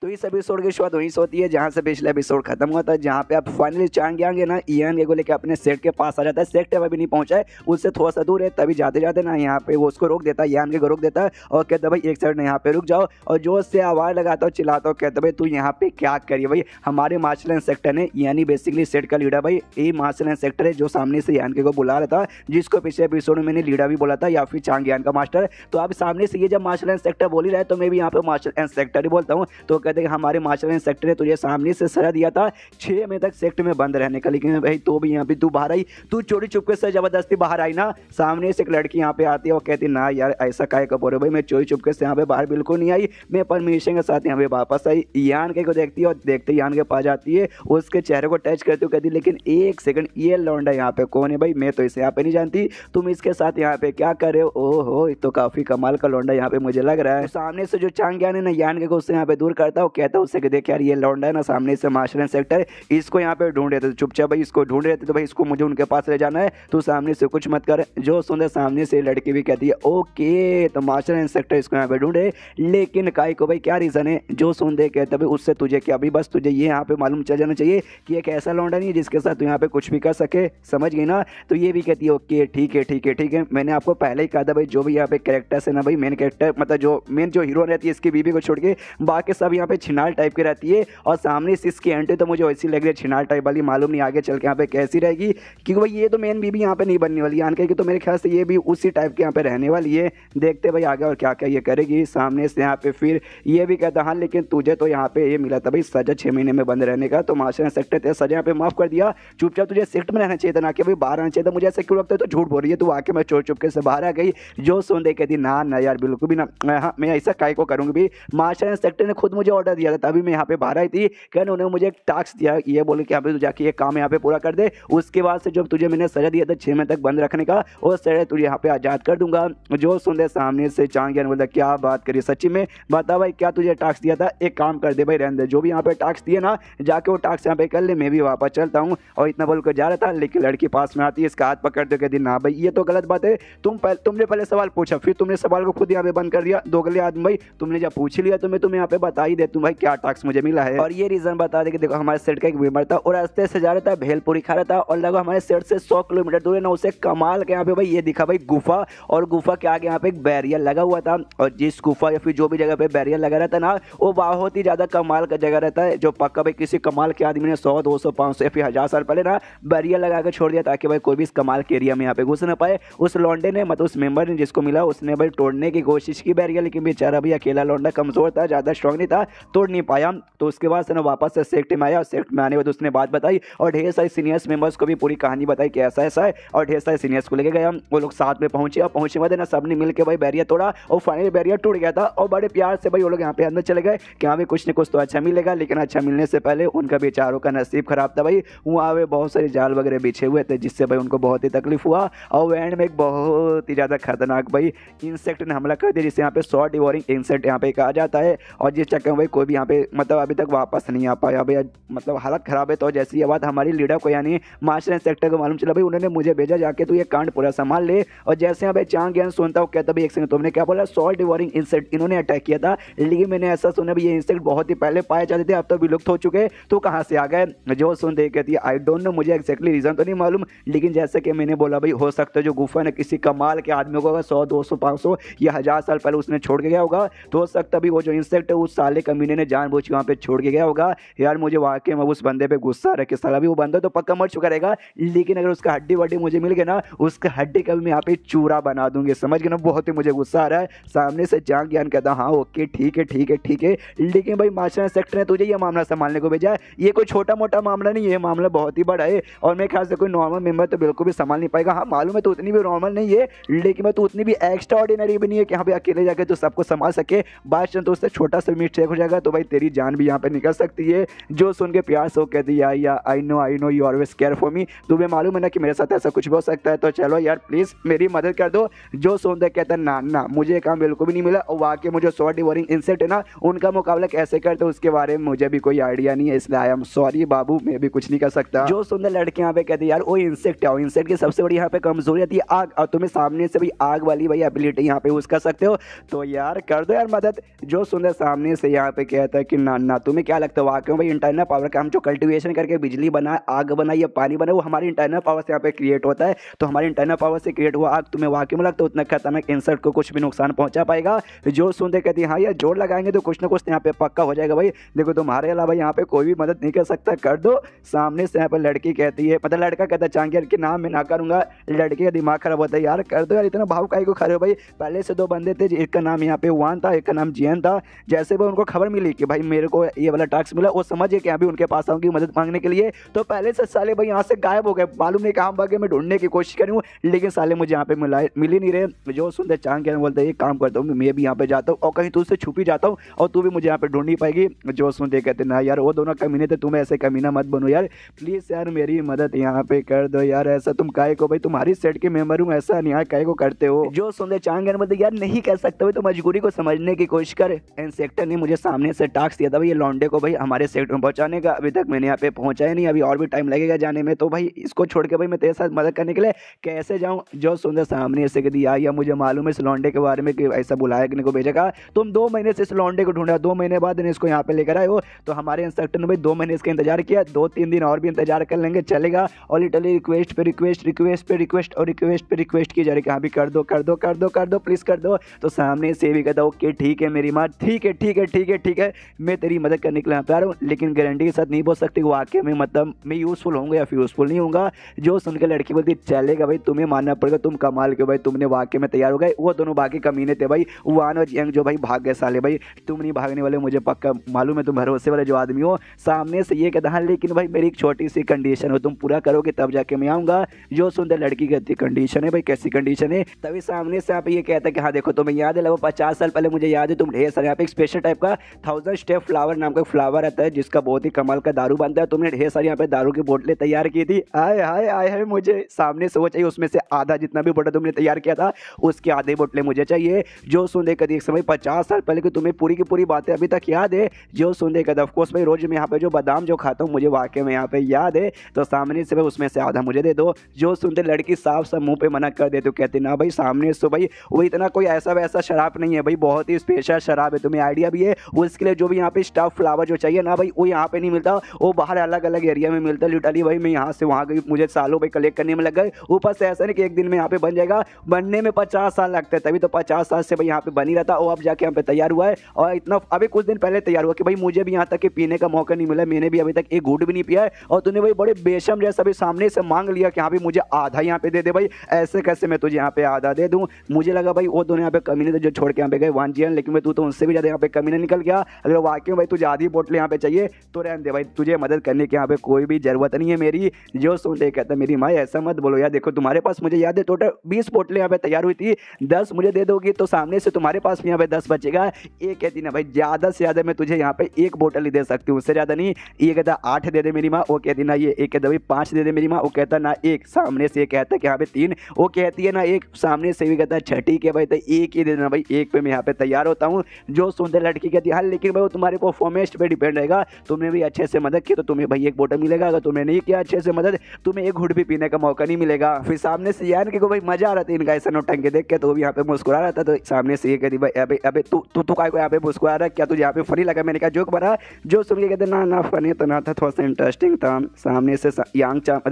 तो इस एपिसोड की शुरुआत वहीं से होती है जहाँ से पिछला एपिसोड खत्म हुआ था, जहाँ पे आप फाइनली चांग यांग है ना इयान को लेकर अपने सेट के पास आ जाता है। सेट अभी नहीं पहुंचा है, उससे थोड़ा सा दूर है, तभी जाते जाते ना यहाँ पे वो उसको रोक देता है, यान को रोक देता है और कहता है भाई एक साइड यहाँ पे रुक जाओ। और जोर से आवाज़ लगाता हो, चिल्लाता हो, कहता भाई तू यहाँ पे क्या करिए भाई, हमारे मार्शल सेक्टर ने यानी बेसिकली सेट का लीडर भाई ये मार्शल सेक्टर है जो सामने से यान को बुला रहा था, जिसको पिछले एपिसोड में मैंने लीडर भी बोला था या फिर चांग यान का मास्टर। तो आप सामने से ये जब मार्शल सेक्टर बोल ही रहा है तो मैं भी यहाँ पे मार्शल सेक्टर ही बोलता हूँ। तो कहते हैं हमारे मार्शल सेक्टर ने तुझे सामने से सजा दिया था 6 महीने तक सेक्टर में बंद रहने का, लेकिन भाई तो भी यहाँ पे तू बाहर आई, तू चोरी चुपके से जबरदस्ती बाहर आई ना। सामने से एक लड़की यहाँ पे आती है और कहती ना यार ऐसा काहे का बोल रहे भाई, मैं चोरी चुपके से यहाँ पे बाहर बिल्कुल नहीं आई, मैं परमिशन के साथ यहाँ पे वापस आई। यान के को देखती है और देखते यान के पास जाती है, उसके चेहरे को टच करती है, कहती लेकिन एक सेकंड ये लौंडा यहाँ पे कौन है भाई, मैं तो इसे यहाँ पे नहीं जानती, तुम इसके साथ यहाँ पे क्या कर रहे हो। ओहो तो काफी कमाल का लौंडा यहाँ पे मुझे लग रहा है। सामने से जो चांग यान है ना यान के को उससे यहाँ पे दूर करता है, कहता है उससे देख यार ये लौंडा है ना सामने से मार्शल सेक्टर, इसको यहाँ पे ढूंढ रहे थे, चुपचाप भाई इसको ढूंढ रहे थे, तो भाई इसको मुझे उनके पास ले जाना है, तो सामने से कुछ मत कर। जो सुंदर सामने से लड़की भी कहती है ओके, तो मार्शल सेक्टर इसको यहाँ पे ढूंढे, लेकिन काय को भाई क्या रीजन है। जो सुंदर कहता है उससे तुझे क्या, अभी बस तुझे ये यहाँ पे मालूम चल जाना चाहिए कि एक ऐसा लौंडा नहीं है जिसके साथ तू यहाँ पे कुछ भी कर सके, समझ गई ना। तो ये भी कहती है ओके ठीक है ठीक है ठीक है, मैंने आपको पहले ही कहा था भाई जो भी यहाँ पे कैरेक्टर्स है ना भाई, मेन कैरेक्टर मतलब जो मेन जो हीरो रहती है इसकी बीवी को छोड़ के बाकी सब यहाँ पे छिनाल टाइप की रहती है, और सामने से इसकी एंट्री तो मुझे वैसी लग रही है छिनाल टाइप वाली, मालूम नहीं आगे चल के यहाँ पे कैसी रहेगी, क्योंकि भाई ये तो मेन बीवी यहाँ पे नहीं बनने वाली यान की, तो मेरे ख्याल से ये भी उसी टाइप के यहाँ पे रहने वाली है। देखते भाई आगे और क्या क्या ये करेगी। सामने से यहाँ पे फिर ये भी कहता हाँ लेकिन तुझे तो यहाँ पे ये मिला था भाई सजा 6 महीने में बंद रहने का, तो मार्शल सेक्टर तेरा सजा यहाँ पे माफ कर दिया, चुपचाप तुझे सेक्टर में रहना चाहिए था ना कि भाई बाहर आना चाहिए था। मुझे ऐसा क्यों लगता है तो झूठ बोल रही है, तू आके मैं चोर चुपके से बाहर आ गई। जो सुन दे कहती ना ना यार बिल्कुल भी ना, हाँ मैं ऐसा काय को करूँगी भी, मार्शल सेक्टर ने खुद मुझे ऑर्डर दिया था तभी मैं यहाँ पे बाहर आई थी, कहने उन्होंने मुझे एक टास्क दिया, ये बोले कि यहाँ पे तू जाके ये काम यहाँ पे पूरा कर दे, उसके बाद से जब तुझे मैंने सजा दिया था 6 महीने तक बंद रखने का, वो सजा तुझे यहाँ पे आजाद कर दूंगा। जो सुन दे सामने से चांग यान बोलता क्या बात करी, सच्ची में बता भाई क्या तुझे टास्क दिया था, एक काम कर दे भाई रहने दे, जो भी यहाँ पे टास्क दिए ना जाके वो टास्क यहाँ पे कर ले, मैं भी वापस चलता हूँ। और इतना बोल कर जा रहा था लेकिन लड़की पास में आती है, इसका हाथ पकड़ दे, कहती ना भाई ये तो गलत बात है, तुमने पहले सवाल पूछा फिर तुमने सवाल को खुद यहाँ पे बंद कर दिया, दोगले आदमी भाई, तुमने जब पूछ लिया तो मैं तुम्हें यहाँ पे बता ही देता हूँ भाई क्या टास्क मुझे मिला है। और ये रीजन बता दे कि देखो हमारे सेट का एक मेंबर था और रास्ते से जा रहा था, भेलपुरी खा रहा था और लगा हमारे सेट से 100 किलोमीटर दूर है ना, उसे कमाल के यहाँ पे भाई ये दिखा भाई गुफा, और गुफा के आगे यहाँ पे एक बैरियर लगा हुआ था, और जिस गुफा या फिर जो भी जगह पे बैरियर लगा रहता है ना वो बहुत ही ज्यादा कमाल का जगह रहता है, जो पक्का भाई किसी कमाल के आदमी ने 100 200 500 या फिर 1000 साल पहले ना बैरियर लगा के छोड़ दिया ताकि भाई कोई भी इस कमाल के एरिया में यहाँ पे घुस ना पाए। उस लौंडे ने मतलब उस मेंबर ने जिसको मिला उसने भाई तोड़ने की कोशिश की बैरियर, लेकिन बेचारा भी अकेला लौंडा कमजोर था, ज्यादा स्ट्रॉन्ग नहीं था, तोड़ नहीं पाया। तो उसके बाद से ना वापस से सेक्ट में आया, और सेक्ट में आने के बाद उसने बात बताई और ढेर सारे सीनियर्स मेंबर्स को भी पूरी कहानी बताई कि ऐसा ऐसा है, और ढेर सारे सीनियर्स को लेके गया, वो लोग साथ में पहुंचे, और पहुंचने बाद ना सबने मिलकर भाई बैरियर तोड़ा और फाइनली बैरियर टूट गया था, और बड़े प्यार से भाई वो लोग यहाँ पे अंदर चले गए कि हाँ भाई कुछ न कुछ तो अच्छा मिलेगा, लेकिन अच्छा मिलने से पहले उनका बेचारों का नसीब खराब था भाई, वहाँ पे बहुत सारे जाल वगैरह बिछे हुए थे जिससे भाई उनको बहुत ही तकलीफ हुआ, और एंड में एक बहुत ही ज़्यादा खतरनाक भाई इंसेक्ट ने हमला कर दिया जिसे यहाँ पे सॉ डिवोरिंग इंसेक्ट यहाँ पे कहा जाता है, और जिस चक्कर में भाई कोई भी यहाँ पे मतलब अभी तक वापस नहीं आ पाया भाई, मतलब हालत खराब है। तो जैसी ये बात हमारी लीडर को यानी मार्शल सेक्टर को मालूम चला भाई, उन्होंने मुझे भेजा जाके तू ये कांड पूरा संभाल ले, और जैसे यहाँ पे चांग यान सुनता हूँ कहता भाई एक सेकंड तुमने क्या बोला, सॉ डिवोरिंग इंसेक्ट इन्होंने अटैक किया था, लेकिन मैंने ऐसा सुना भी ये इंसेक्ट बहुत ही पहले पाए जाते थे, अब तो विलुप्त हो चुके, तो कहाँ से आ गए। जो सुन दे कहती है आई डोंट नो, मुझे एक्जैक्टली रीजन तो नहीं मालूम, लेकिन जैसे कि मैंने बोला भाई हो सकता है जो गुफा ने किसी कमाल के आदमी को 100 200 500 या 1000 साल पहले उसने छोड़ के गया होगा, तो हो सकता है भी वो जो इंसेक्ट है उस साले कमीने ने जानबूझ के वहाँ पे छोड़ के गया होगा। यार मुझे वाकई में उस बंदे पे गुस्सा आ रहा है कि साला भी वो बंदा तो पक्का मर चुका रहेगा, लेकिन अगर उसका हड्डी वड्डी मुझे मिल गया ना उसका हड्डी का भी मैं यहाँ पे चूरा बना दूंगी, समझ गए ना, बहुत ही मुझे गुस्सा आ रहा है। सामने से चांग यान कहता हाँ ओके ठीक है ठीक है ठीक है, लेकिन भाई मार्शल सेक्टर ने तुझे ये मामला संभालने को भेजा है, ये कोई छोटा मोटा मामला नहीं है, मामला बहुत ही बड़ा है, और मेरे ख्याल से कोई नॉर्मल मेंबर तो बिल्कुल भी संभाल नहीं पाएगा। हाँ मालूम है तो उतनी भी नॉर्मल नहीं है, लेकिन मैं तो उतनी भी एक्स्ट्रा ऑर्डिनरी भी नहीं है कि यहाँ पे अकेले जाके तो सबको संभाल सके, बात तो उससे छोटा सा मिस्टेक हो जाएगा तो भाई तेरी जान भी यहाँ पे निकल सकती है। जो सुन के प्यार से वो कहती है या I know you always care for me, तुम्हें मालूम है ना कि मेरे साथ ऐसा कुछ भी हो सकता है, तो चलो यार प्लीज मेरी मदद कर दो। जो सुन दे कहता है ना ना मुझे ये काम बिल्कुल भी नहीं मिला, और वाकई मुझे सॉ डिवोरिंग इंसेक्ट है ना उनका मुकाबला कैसे करते उसके बारे में मुझे भी कोई आइडिया नहीं है, इसलिए आई एम सॉरी बाबू मैं भी कुछ नहीं कर सकता। जो सुंदर लड़के यहाँ पे कहते हैं यार वो इंसेक्ट है, इंसेक्ट की सबसे बड़ी यहाँ पे कमजोरी आती है आग, और तुम्हें सामने से भाई आग वाली भाई एबिलिटी यहाँ पे यूज कर सकते हो, तो यार कर दो यार मदद। जो सुंदर सामने से यहाँ यहाँ पे कहता है कि ना ना तुम्हें क्या लगता है वाकई में भाई इंटरनल पावर का हम जो कल्टीवेशन करके बिजली बनाए, आग बनाई या पानी बनाए, वो हमारी इंटरनल पावर से यहाँ पे क्रिएट होता है। तो हमारी इंटरनल पावर से क्रिएट हुआ आग तुम्हें वाकई में लगता है उतना खतरनाक इंसेक्ट को कुछ भी नुकसान पहुंचा पाएगा? जो सुनते कहती है हाँ यार जोर लगाएंगे तो कुछ ना कुछ यहाँ पे पक्का हो जाएगा भाई। देखो तुम्हारे अलावा यहाँ पे कोई भी मदद नहीं कर सकता, कर दो। सामने से यहाँ पे लड़की कहती है, मतलब लड़का कहता है चांगियार कि नाम मैं ना करूंगा। लड़के का दिमाग खराब होता है, यार कर दो यार, इतना भाव काहे को खड़े हो भाई। पहले से दो बंदे थे, एक का नाम यहाँ पे वान था, एक का नाम जियन था। जैसे भी उनको खबर मिली कि भाई मेरे को ये वाला टास्क मिला, वो समझे कि अभी उनके पास आऊंगी मदद मांगने के लिए, तो पहले से साले भाई यहाँ से गायब हो गए। मालूम नहीं कहाँ भागे, मैं ढूंढने की कोशिश करी हूँ लेकिन साले मुझे यहाँ पे मिल ही नहीं रहे। जो सुनते चांगियार बोलते एक काम करता हूँ मैं भी यहाँ पे जाता हूँ और कहीं तुझसे छुप ही जाता हूँ और तू भी मुझे यहाँ पे ढूंढ नहीं पाएगी। जो सुनते कहते ना यार वो दोनों कमीने थे, तुम ऐसे कमीना मत बनो यार, प्लीज यार मेरी मदद यहाँ पे कर दो यार। ऐसा तुम काहे को भाई, तुम्हारी सेट के मेंबर हूँ, ऐसा अन्याय काहे को करते हो? जो सुनते चांगियार बोलते यार नहीं कर सकते भाई, तो मजबूरी को समझने की कोशिश कर। इंस्पेक्टर ने मुझे सामने से टास्क दिया था भाई ये लौंडे को भाई हमारे सेक्टर में पहुंचाने का, अभी तक मैंने यहाँ पे पहुंचाया नहीं, अभी और भी टाइम लगेगा जाने में। तो भाई इसको छोड़ के भाई मैं तेरे साथ मदद करने के लिए कैसे जाऊँ? जो सुंदर सामने से कह दिया या मुझे मालूम है इस लौंडे के बारे में कि ऐसा बुलाया कि को भेजेगा। तुम 2 महीने से इस लौंडे को ढूंढा, 2 महीने बाद इसको यहाँ पे लेकर आए हो। तो हमारे इंस्ट्रक्टर ने भाई 2 महीने इसका इंतजार किया, 2-3 दिन और भी इंतजार कर लेंगे चलेगा। और लिटरली रिक्वेस्ट पे रिक्वेस्ट, रिक्वेस्ट पे रिक्वेस्ट और रिक्वेस्ट पे रिक्वेस्ट की जा रही है, हाँ भी कर दो कर दो कर दो कर दो प्लीज कर दो। तो सामने से भी कहता ओके ठीक है मेरी माँ, ठीक है ठीक है ठीक है ठीक है, मैं तेरी मदद करने के लिए तैयार हूँ, लेकिन गारंटी के साथ नहीं बोल सकती वाकई में मतलब मैं यूजफुल होऊंगा या फिर यूजफुल नहीं होऊंगा। जो सुन के लड़की बोलती चलेगा भाई, तुम्हें मानना पड़ेगा, तुम कमाल के भाई, तुमने वाकई में तैयार हो गए। वो दोनों बाकी कमीने थे भाई, वान और जियांग, जो भाई भाग गए साले भाई, तुम नहीं भागने वाले, मुझे पक्का मालूम है, तुम भरोसे वाले जो आदमी हो। सामने से ये कहता हाँ लेकिन भाई मेरी एक छोटी सी कंडीशन हो, तुम पूरा करोगे तब जाके मैं आऊँगा। जो सुनते लड़की कहती कंडीशन है भाई, कैसी कंडीशन है? तभी सामने से यहाँ पे ये कहता है कि हाँ देखो तुम्हें याद है लगभग 50 साल पहले मुझे याद है तुम ढेर सारे यहाँ पे एक स्पेशल टाइप का 1000 स्टेप फ्लावर नाम का फ्लावर आता है जिसका बहुत ही कमाल का दारू बनता है, तुमने ढेर सारी यहाँ पे दारू की बोतलें तैयार की थी। आए हाय आए है, मुझे सामने से वो चाहिए, उसमें से आधा जितना भी बोतल तुमने तैयार किया था उसके आधे बोतलें मुझे चाहिए। जो सुन देखकर एक समय 50 साल पहले की तुम्हें पूरी की पूरी बातें अभी तक याद है? जो सुन देखकर ऑफकोर्स भाई रोज मैं यहाँ पे जो बादाम जो खाता हूँ मुझे वाकई में यहाँ पे याद है। तो सामने से भाई उसमें से आधा मुझे दे दो। जो सुनते लड़की साफ साफ मुंह पे मना कर दे तो कहते ना भाई सामने से भाई वो इतना कोई ऐसा वैसा शराब नहीं है भाई, बहुत ही स्पेशल शराब है, तुम्हें आइडिया भी है। उसके लिए जो भी यहाँ पे स्टफ फ्लावर जो चाहिए ना भाई वो यहाँ पे नहीं मिलता, वो बाहर अलग अलग एरिया में मिलता है। लिटरली भाई मैं यहाँ से वहाँ गई, मुझे सालों भाई कलेक्ट करने में लग गए। ऊपर से ऐसा नहीं कि एक दिन में यहाँ पे बन जाएगा, बनने में 50 साल लगते हैं, तभी तो 50 साल से भाई यहाँ पे बनी रहता और अब जाके यहाँ पे तैयार हुआ है। और इतना अभी कुछ दिन पहले तैयार हुआ कि भाई मुझे भी यहाँ तक कि पीने का मौका नहीं मिला, मैंने भी अभी तक एक घूंट भी नहीं पिया है। और तूने भाई बड़े बेशम जैसा भी सामने से मांग लिया कि हाँ भाई मुझे आधा यहाँ पे दे दे भाई, ऐसे कैसे मैं तुझे यहाँ पे आधा दे दूँ? मुझे लगा भाई वो दोनों यहाँ पे कमीने थे जो छोड़ के यहाँ पे गए वांजियन, लेकिन भाई तू तो उनसे भी ज़्यादा यहाँ पे कमीने निकल गया। अगर वाकई में भाई तुझे आधी बोतल यहाँ पे चाहिए तो रहने दे भाई, तुझे मदद करने की यहाँ पे कोई भी जरूरत नहीं है मेरी। जो सुनते कहता मेरी माँ ऐसा मत बोलो यार, देखो तुम्हारे पास मुझे याद है टोटल 20 बोतलें यहाँ पे तैयार हुई थी, 10 मुझे दे दोगी तो सामने से तुम्हारे पास भी यहाँ पे 10 बचेगा। ये कहती ना भाई ज़्यादा से ज़्यादा मैं तुझे यहाँ पे 1 बोतल ही दे सकती हूँ, उससे ज़्यादा नहीं। ये कहता 8 दे दे मेरी माँ, वो कहती ना ये, एक कहता भाई 5 दे दे मेरी माँ, वो कहता ना 1, सामने से ये कहता कि यहाँ पे 3, वो कहती है ना 1, सामने से भी कहता अच्छा ठीक है भाई तो 1 ही दे देना भाई, 1 पे मैं यहाँ पे तैयार होता हूँ। जो सुनते लड़की कहती है हाँ लेकिन भाई वो तुम्हारे परफॉर्मेंस पे डिपेंड रहेगा, तुमने भी अच्छे से मदद की तो तुम्हें भाई 1 बोतल मिलेगा, अगर तुमने नहीं किया अच्छे से मदद तुम्हें 1 घूंट भी पीने का मौका नहीं मिलेगा। फिर सामने से यार को भाई मजा आ रहा था इनका ऐसा नौटंकी देख के, तो भी यहाँ पे मुस्कुरा रहा था। तो सामने से ये कहती भाई अबे अबे तू काय को यहाँ पे मुस्कुरा रहा है, क्या तुझे यहाँ पे फनी लगा? मैंने कहा जोक बना। जो सुन के कहते ना फनी तो ना था, थोड़ा सा इंटरेस्टिंग था। सामने से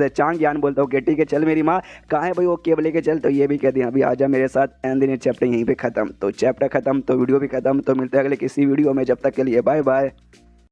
चांग यान बोलता हूँ ठीक है चल मेरी माँ, कहाँ है भाई वो केब लेके चल? तो ये भी कहती है अभी आजा मेरे साथ। एंड दिन चैप्टर यहीं पे खत्म। तो चैप्टर खत्म तो वीडियो भी खत्म। तो मिलते हैं अगले किसी वीडियो में, जब तक के लिए बाय बाय।